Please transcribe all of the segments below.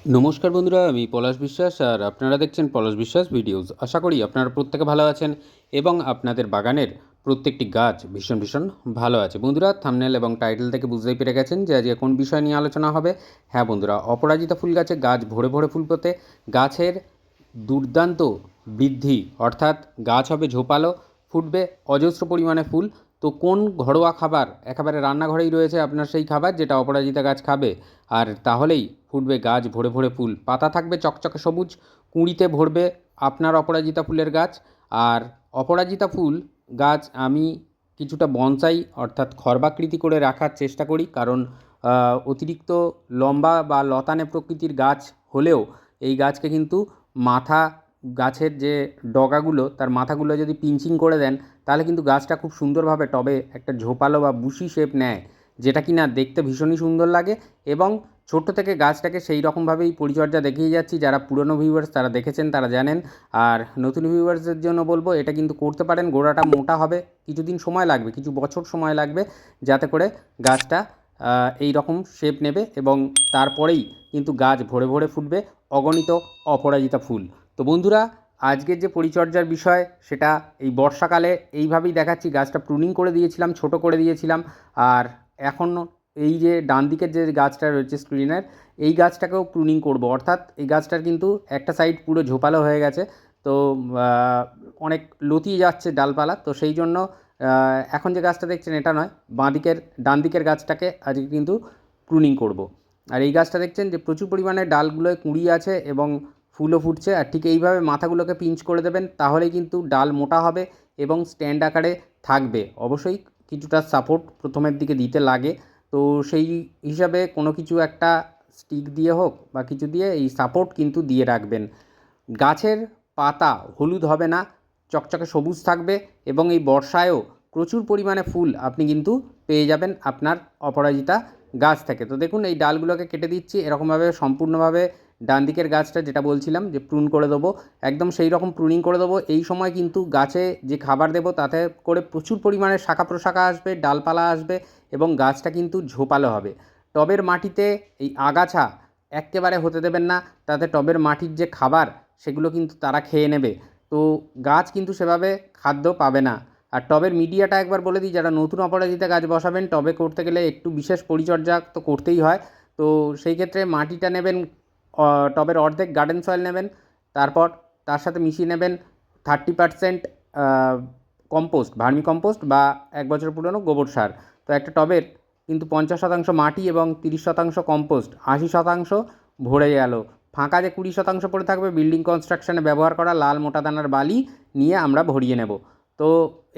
নমস্কার বন্ধুরা, আমি পলাশ বিশ্বাস আর আপনারা দেখছেন পলাশ বিশ্বাস ভিডিওস। আশা করি আপনারা প্রত্যেকে ভালো আছেন এবং আপনাদের বাগানের প্রত্যেকটি গাছ ভীষণ ভীষণ ভালো আছে। বন্ধুরা, থাম্বনেল এবং টাইটেল থেকে বুঝতেই পেরে গেছেন যে আজকে কোন বিষয় নিয়ে আলোচনা হবে। হ্যাঁ বন্ধুরা, অপরাজিতা ফুল গাছে গাছ ভরে ভরে ফুল ফোটে, গাছের দুর্দান্ত বৃদ্ধি, অর্থাৎ গাছ হবে ঝোপালো, ফুটবে অজস্র পরিমাণে ফুল। তো কোন ঘরোয়া খাবার একেবারে রান্নাঘরেই রয়েছে আপনার সেই খাবার যেটা অপরাজিতা গাছ খাবে, আর তাহলেই ফুটবে গাছ ভরে ভরে ফুল, পাতা থাকবে চকচকে সবুজ, কুঁড়িতে ভরবে আপনার অপরাজিতা ফুলের গাছ। আর অপরাজিতা ফুল গাছ আমি কিছুটা বনসাই অর্থাৎ খর্বাকৃতি করে রাখার চেষ্টা করি, কারণ অতিরিক্ত লম্বা বা লতানে প্রকৃতির গাছ হলেও এই গাছকে কিন্তু মাথা, গাছের যে ডগাগুলো তার মাথাগুলো যদি পিঞ্চিং করে দেন তাহলে কিন্তু গাছটা খুব সুন্দরভাবে টবে একটা ঝোপালো বা বুশি শেপ নেয়, যেটা কিনা দেখতে ভীষণই সুন্দর লাগে। এবং ছোট্ট থেকে গাছটাকে সেই রকমভাবেই পরিচর্যা দেখিয়ে যাচ্ছি। যারা পুরনো ভিউয়ার্স তারা দেখেছেন, তারা জানেন। আর নতুন ভিউয়ার্সদের জন্য বলবো, এটা কিন্তু করতে পারেন। গোড়াটা মোটা হবে, কিছুদিন সময় লাগবে, কিছু বছর সময় লাগবে, যাতে করে গাছটা এই রকম শেপ নেবে এবং তারপরেই কিন্তু গাছ ভরে ভরে ফুটবে অগণিত অপরাজিতা ফুল। তো বন্ধুরা, আজকের যে পরিচর্যার বিষয় সেটা এই বর্ষাকালে এইভাবেই দেখাচ্ছি। গাছটা প্রুনিং করে দিয়েছিলাম, ছোট করে দিয়েছিলাম। আর এখন এই যে ডান দিকের যে গাছটা রয়েছে স্ক্রিনের, এই গাছটাকেও প্রুনিং করব, অর্থাৎ এই গাছটার কিন্তু একটা সাইড পুরো ঝোপালো হয়ে গেছে। তো অনেক লতিয়ে যাচ্ছে ডালপালা, তো সেই জন্য এখন যে গাছটা দেখছেন এটা নয়, ডান দিকের গাছটাকে আজকে কিন্তু প্রুনিং করব। আর এই গাছটা দেখছেন যে প্রচুর পরিমাণে ডালগুলোয় কুঁড়ি আছে এবং ফুলও ফুটছে। আর ঠিক এইভাবে মাথাগুলোকে পিঞ্চ করে দেবেন, তাহলেই কিন্তু ডাল মোটা হবে এবং স্ট্যান্ড আকারে থাকবে। অবশ্যই কিছুটা সাপোর্ট প্রথমের দিকে দিতে লাগে, তো সেই হিসাবে কোনো কিছু একটা স্টিক দিয়ে হোক বা কিছু দিয়ে এই সাপোর্ট কিন্তু দিয়ে রাখবেন। গাছের পাতা হলুদ হবে না, চকচকে সবুজ থাকবে এবং এই বর্ষায়ও প্রচুর পরিমাণে ফুল আপনি কিন্তু পেয়ে যাবেন আপনার অপরাজিতা গাছ থেকে। তো দেখুন, এই ডালগুলোকে কেটে দিচ্ছি এরকমভাবে সম্পূর্ণভাবে। ডান দিকের গাছটা যেটা বলছিলাম যে প্রুন করে দেবো, একদম সেই রকম প্রুনিং করে দেবো। এই সময় কিন্তু গাছে যে খাবার দেবো তাতে করে প্রচুর পরিমাণে শাখা প্রশাখা আসবে, ডালপালা আসবে এবং গাছটা কিন্তু ঝোপালো হবে। টবের মাটিতে এই আগাছা এক্কেবারে হতে দেবেন না, তাতে টবের মাটির যে খাবার সেগুলো কিন্তু তারা খেয়ে নেবে। তো গাছ কিন্তু সেভাবে খাদ্য পাবে না। আর টবের মিডিয়াটা একবার বলে দিই, যারা নতুন অপরাজিতা গাছ বসাবেন টবে করতে গেলে একটু বিশেষ পরিচর্যা তো করতেই হয়। তো সেই ক্ষেত্রে মাটিটা নেবেন, টবের অর্ধেক গার্ডেন সয়েল নেবেন, তারপর তার সাথে মিশিয়ে নেবেন 30% কম্পোস্ট, ভার্মি কম্পোস্ট বা 1 বছর পুরনো গোবর সার। তো একটা টবের কিন্তু 50% মাটি এবং 30% কম্পোস্ট, 80% ভরে গেল। ফাঁকা যে 20% পড়ে থাকবে বিল্ডিং কনস্ট্রাকশনে ব্যবহার করা লাল মোটা দানার বালি নিয়ে আমরা ভরিয়ে নেব। তো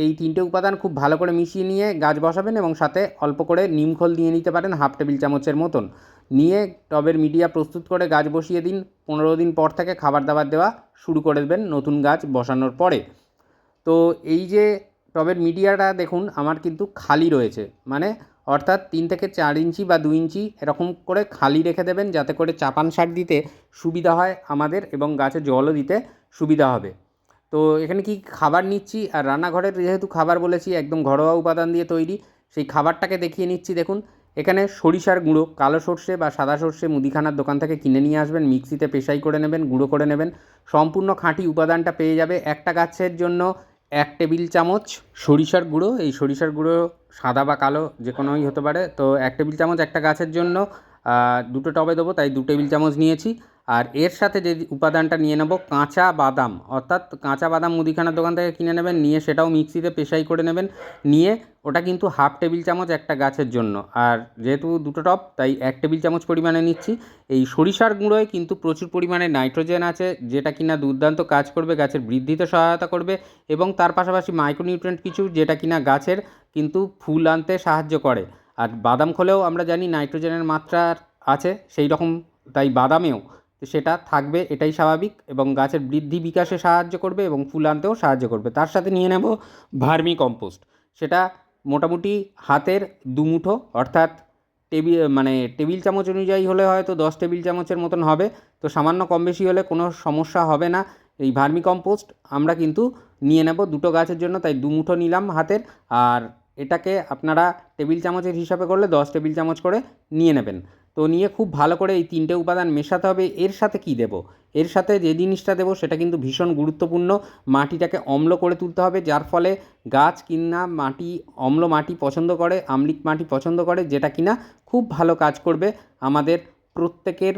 এই তিনটে উপাদান খুব ভালো করে মিশিয়ে নিয়ে গাছ বসাবেন এবং সাথে অল্প করে নিমখোল দিয়ে নিতে পারেন, 1/2 টেবিল চামচের মতন নিয়ে টবের মিডিয়া প্রস্তুত করে গাছ বসিয়ে দিন। 15 দিন পর থেকে খাবার দাবার দেওয়া শুরু করে দেবেন নতুন গাছ বসানোর পরে। তো এই যে টবের মিডিয়াটা দেখুন আমার কিন্তু খালি রয়েছে, মানে অর্থাৎ 3 থেকে 4 ইঞ্চি বা 2 ইঞ্চি এরকম করে খালি রেখে দেবেন, যাতে করে চাপান সার দিতে সুবিধা হয় আমাদের এবং গাছে জলও দিতে সুবিধা হবে। তো এখানে কি খাবার নিচ্ছি, আর রান্নাঘরের যেহেতু খাবার বলেছি একদম ঘরোয়া উপাদান দিয়ে তৈরি, সেই খাবারটাকে দেখিয়ে নিচ্ছি। দেখুন, এখানে সরিষার গুঁড়ো, কালো সর্ষে বা সাদা সর্ষে মুদিখানার দোকান থেকে কিনে নিয়ে আসবেন, মিক্সিতে পেশাই করে নেবেন, গুঁড়ো করে নেবেন। সম্পূর্ণ খাঁটি উপাদানটা পেয়ে যাবে। একটা গাছের জন্য 1 টেবিল চামচ সরিষার গুঁড়ো, এই সরিষার গুঁড়ো সাদা বা কালো যে কোনোই হতে পারে। তো 1 টেবিল চামচ একটা গাছের জন্য, দুটো টবে দেবো তাই 2 টেবিল চামচ নিয়েছি। আর এর সাথে যে উপাদানটা নিয়ে নেব কাঁচা বাদাম, অর্থাৎ কাঁচা বাদাম মুদিখানার দোকান থেকে কিনে নেবেন, নিয়ে সেটাও মিক্সিতে পেশাই করে নেবেন। নিয়ে ওটা কিন্তু 1/2 টেবিল চামচ একটা গাছের জন্য, আর যেহেতু দুটো টব তাই 1 টেবিল চামচ পরিমাণে নিচ্ছি। এই সরিষার গুঁড়োয় কিন্তু প্রচুর পরিমাণে নাইট্রোজেন আছে, যেটা কিনা দুর্দান্ত কাজ করবে, গাছের বৃদ্ধিতে সহায়তা করবে এবং তার পাশাপাশি মাইক্রোনিউট্রিয়েন্ট কিছু, যেটা কিনা গাছের কিন্তু ফুল আনতে সাহায্য করে। আর বাদাম খোলেও আমরা জানি নাইট্রোজেনের মাত্রা আছে সেই রকম, তাই বাদামেও সেটা থাকবে, এটাই স্বাভাবিক, এবং গাছের বৃদ্ধি বিকাশে সাহায্য করবে এবং ফুল আনতেও সাহায্য করবে। তার সাথে নিয়ে নেব ভার্মি কম্পোস্ট, সেটা মোটামুটি হাতের 2 মুঠো, অর্থাৎ টেবিল চামচ অনুযায়ী হলে হয়তো 10 টেবিল চামচের মতন হবে। তো সামান্য কম বেশি হলে কোনো সমস্যা হবে না। এই ভার্মি কম্পোস্ট আমরা কিন্তু নিয়ে নেব দুটো গাছের জন্য, তাই 2 মুঠো নিলাম হাতের। আর এটাকে আপনারা টেবিল চামচের হিসাবে করলে 10 টেবিল চামচ করে নিয়ে নেবেন। তো নিয়ে খুব ভালো করে এই 3টে উপাদান মেশাতে হবে। এর সাথে কি দেব? এর সাথে যে জিনিসটা দেবো সেটা কিন্তু ভীষণ গুরুত্বপূর্ণ। মাটিটাকে অম্ল করে তুলতে হবে, যার ফলে গাছ কিনা অম্ল মাটি পছন্দ করে, আম্লিক মাটি পছন্দ করে, যেটা কিনা খুব ভালো কাজ করবে আমাদের প্রত্যেকের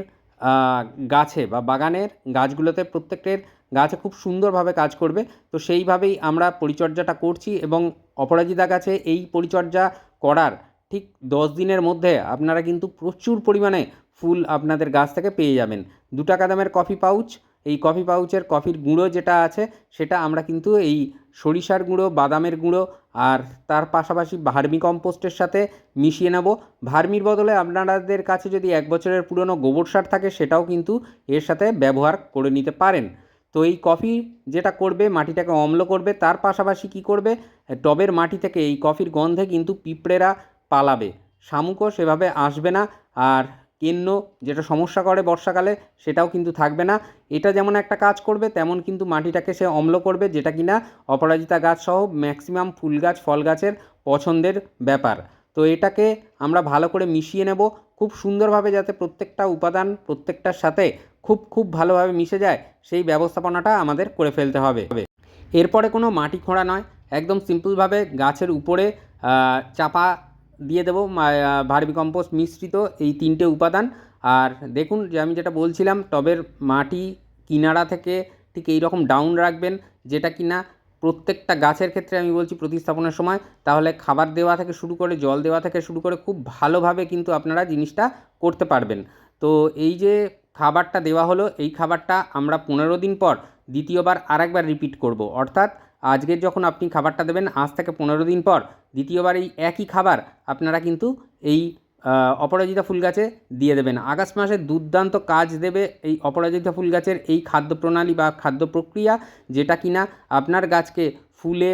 গাছে বা বাগানের গাছগুলোতে, প্রত্যেকের গাছে খুব সুন্দরভাবে কাজ করবে। তো সেইভাবেই আমরা পরিচর্যাটা করছি এবং অপরাজিতা গাছে এই পরিচর্যা করার ঠিক 10 দিনের মধ্যে আপনারা কিন্তু প্রচুর পরিমাণে ফুল আপনাদের গাছ থেকে পেয়ে যাবেন। 2 টাকা দামের কফি পাউচ, এই কফি পাউচের কফির গুঁড়ো যেটা আছে সেটা আমরা কিন্তু এই সরিষার গুঁড়ো, বাদামের গুঁড়ো আর তার পাশাপাশি ভার্মি কম্পোস্টের সাথে মিশিয়ে নেব। ভার্মির বদলে আপনাদের কাছে যদি 1 বছরের পুরনো গোবর সার থাকে সেটাও কিন্তু এর সাথে ব্যবহার করে নিতে পারেন। তো এই কফি যেটা করবে মাটিটাকে অম্ল করবে, তার পাশাপাশি কি করবে, টবের মাটি থেকে এই কফির গন্ধে কিন্তু পিঁপড়েরা পালাবে, শামুকও সেভাবে আসবে না, আর কেন্ন যেটা সমস্যা করে বর্ষাকালে সেটাও কিন্তু থাকবে না। এটা যেমন একটা কাজ করবে, তেমন কিন্তু মাটিটাকে সে অম্ল করবে, যেটা কিনা অপরাজিতা গাছ সহ ম্যাক্সিমাম ফুল গাছ, ফল গাছের পছন্দের ব্যাপার। তো এটাকে আমরা ভালো করে মিশিয়ে নেব খুব সুন্দরভাবে, যাতে প্রত্যেকটা উপাদান প্রত্যেকটার সাথে খুব ভালোভাবে মিশে যায়, সেই ব্যবস্থাপনাটা আমাদের করে ফেলতে হবে। এরপরে কোনো মাটি খোঁড়া নয়, একদম সিম্পলভাবে গাছের উপরে চাপা দিয়ে দেবো ভার্মি কম্পোস্ট মিশ্রিত এই 3টে উপাদান। আর দেখুন যে আমি যেটা বলছিলাম, টবের মাটি কিনারা থেকে ঠিক এই রকম ডাউন রাখবেন, যেটা কিনা প্রত্যেকটা গাছের ক্ষেত্রে আমি বলছি প্রতিস্থাপনের সময়, তাহলে খাবার দেওয়া থেকে শুরু করে জল দেওয়া থেকে শুরু করে খুব ভালোভাবে কিন্তু আপনারা জিনিসটা করতে পারবেন। তো এই যে খাবারটা দেওয়া হলো, এই খাবারটা আমরা 15 দিন পর দ্বিতীয়বার আরেকবার রিপিট করব। অর্থাৎ আজকের যখন আপনি খাবারটা দেবেন, আজ থেকে 15 দিন পর দ্বিতীয়বার এই একই খাবার আপনারা কিন্তু এই অপরাজিতা ফুল গাছে দিয়ে দেবেন। আগস্ট মাসে দুর্দান্ত কাজ দেবে এই অপরাজিতা ফুল গাছের এই খাদ্য প্রণালী বা খাদ্য প্রক্রিয়া, যেটা কিনা আপনার গাছকে ফুলে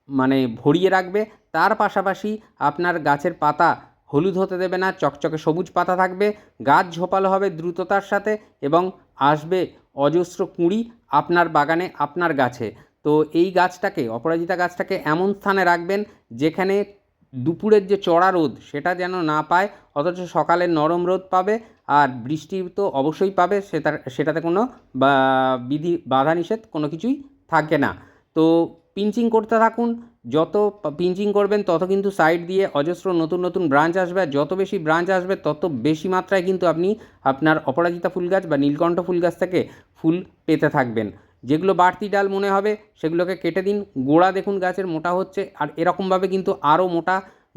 মানে ভরিয়ে রাখবে। তার পাশাপাশি আপনার গাছের পাতা হলুদ হতে দেবে না, চকচকে সবুজ পাতা থাকবে, গাছ ঝোপালো হবে দ্রুততার সাথে এবং আসবে অজস্র কুঁড়ি আপনার বাগানে, আপনার গাছে। তো এই গাছটাকে, অপরাজিতা গাছটাকে এমন স্থানে রাখবেন যেখানে দুপুরের যে চড়া রোদ সেটা যেন না পায়, অথচ সকালের নরম রোদ পাবে, আর বৃষ্টি তো অবশ্যই পাবে, সেটাতে কোনো বাধা নিষেধ কোনো কিছুই থাকে না। তো পিঞ্চিং করতে থাকুন, যত পিঞ্চিং করবেন তত কিন্তু সাইড দিয়ে অজস্র নতুন ব্রাঞ্চ আসবে, আর যত বেশি ব্রাঞ্চ আসবে তত বেশি মাত্রায় কিন্তু আপনি আপনার অপরাজিতা ফুল গাছ বা নীলকণ্ঠ ফুল গাছ থেকে ফুল পেতে থাকবেন। যেগুলো বাড়তি ডাল মনে হবে সেগুলোকে কেটে দিন। গোড়া দেখুন গাছের মোটা হচ্ছে, আর এরকমভাবে কিন্তু আরও মোটা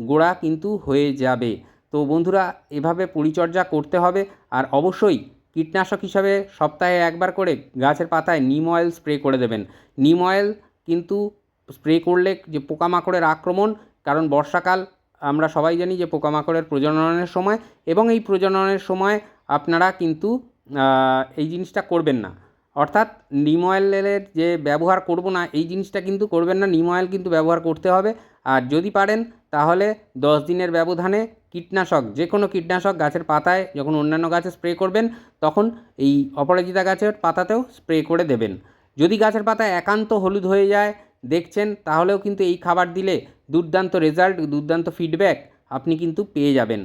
গোড়া কিন্তু হয়ে যাবে। তো বন্ধুরা, এভাবে পরিচর্যা করতে হবে। আর অবশ্যই কীটনাশক হিসাবে সপ্তাহে 1 বার করে গাছের পাতায় নিম অয়েল স্প্রে করে দেবেন। নিম অয়েল কিন্তু স্প্রে করলে যে পোকামাকড়ের আক্রমণ, কারণ বর্ষাকাল আমরা সবাই জানি যে পোকামাকড়ের প্রজননের সময়, এবং এই প্রজননের সময় আপনারা কিন্তু এই জিনিসটা করবেন না। অর্থাৎ নিম অয়েলের যে ব্যবহার করব না এই জিনিসটা কিন্তু করবেন না, নিম অয়েল কিন্তু ব্যবহার করতে হবে। আর যদি পারেন তাহলে 10 দিনের ব্যবধানে কীটনাশক, যে কোনো কীটনাশক গাছের পাতায় যখন অন্যান্য গাছে স্প্রে করবেন তখন এই অপরাজিতা গাছের পাতাতেও স্প্রে করে দেবেন। যদি গাছের পাতা একান্ত হলুদ হয়ে যায় দেখছেন, তাহলেও কিন্তু এই খাবার দিলে দুর্দান্ত রেজাল্ট, দুর্দান্ত ফিডব্যাক আপনি কিন্তু পেয়ে যাবেন।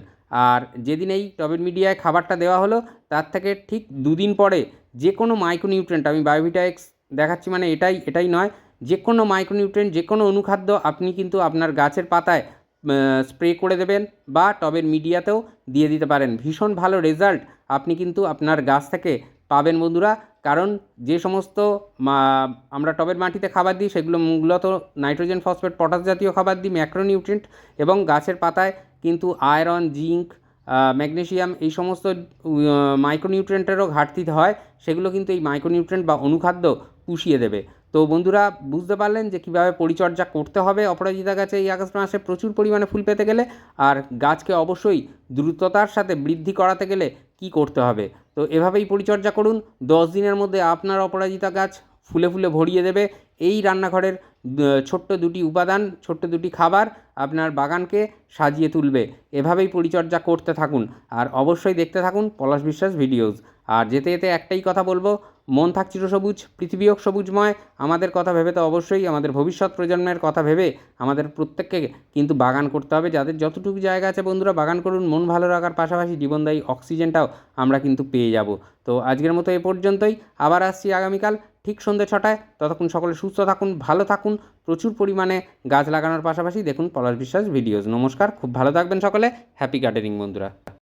আর যেদিন এই টবের মিডিয়ায় খাবারটা দেওয়া হলো তার থেকে ঠিক 2 দিন পরে যে কোনো মাইক্রোনিউট্রেন্ট, আমি বায়োভিটা এক্স দেখাচ্ছি মানে এটাই নয়, যে কোনো মাইক্রোনিউট্রেন্ট, যে কোনো অনুখাদ্য আপনি কিন্তু আপনার গাছের পাতায় স্প্রে করে দেবেন বা টবের মিডিয়াতেও দিয়ে দিতে পারেন। ভীষণ ভালো রেজাল্ট আপনি কিন্তু আপনার গাছ থেকে পাবেন বন্ধুরা। কারণ যে সমস্ত আমরা টবের মাটিতে খাবার দিই সেগুলো মূলত নাইট্রোজেন, ফসফেট, পটাশ জাতীয় খাবার দিই, ম্যাক্রোনিউট্রিয়েন্ট, এবং গাছের পাতায় কিন্তু আয়রন, জিঙ্ক, ম্যাগনেসিয়াম এই সমস্ত মাইক্রোনিউট্রিয়েন্টেরও ঘাটতি হয়, সেগুলো কিন্তু এই মাইক্রোনিউট্রিয়েন্ট বা অনুখাদ্য পুষিয়ে দেবে। তো বন্ধুরা, বুঝতে পারলেন যে কীভাবে পরিচর্যা করতে হবে অপরাজিতা গাছে এই আগস্ট মাসে প্রচুর পরিমাণে ফুল পেতে গেলে, আর গাছকে অবশ্যই দ্রুততার সাথে বৃদ্ধি করাতে গেলে কি করতে হবে। তো এভাবেই পরিচর্যা করুন, 10 দিনের মধ্যে আপনার অপরাজিতা গাছ ফুলে ভরিয়ে দেবে। এই রান্নাঘরের ছোট্ট 2টি উপাদান, ছোট্ট 2টি খাবার আপনার বাগানকে সাজিয়ে তুলবে। এভাবেই পরিচর্যা করতে থাকুন, আর অবশ্যই দেখতে থাকুন পলাশ বিশ্বাস ভিডিওস। আর যেতে একটাই কথা বলবো, মন থাক চিরসবুজ, পৃথিবীও সবুজময়। আমাদের কথা ভেবে তো অবশ্যই আমাদের ভবিষ্যৎ প্রজন্মের কথা ভেবে আমাদের প্রত্যেককে কিন্তু বাগান করতে হবে। যাদের যতটুকু জায়গা আছে বন্ধুরা, বাগান করুন। মন ভালো রাখার পাশাপাশি জীবনদায়ী অক্সিজেনটাও আমরা কিন্তু পেয়ে যাব। তো আজকের মতো এ পর্যন্তই। আবার আসছি আগামীকাল ঠিক সন্ধ্যে 6টায়। ততক্ষণ সকলে সুস্থ থাকুন, ভালো থাকুন। প্রচুর পরিমাণে গাছ লাগানোর পাশাপাশি দেখুন পলাশ বিশ্বাস ভিডিওস। নমস্কার, খুব ভালো থাকবেন সকলে। হ্যাপি গার্ডেনিং বন্ধুরা।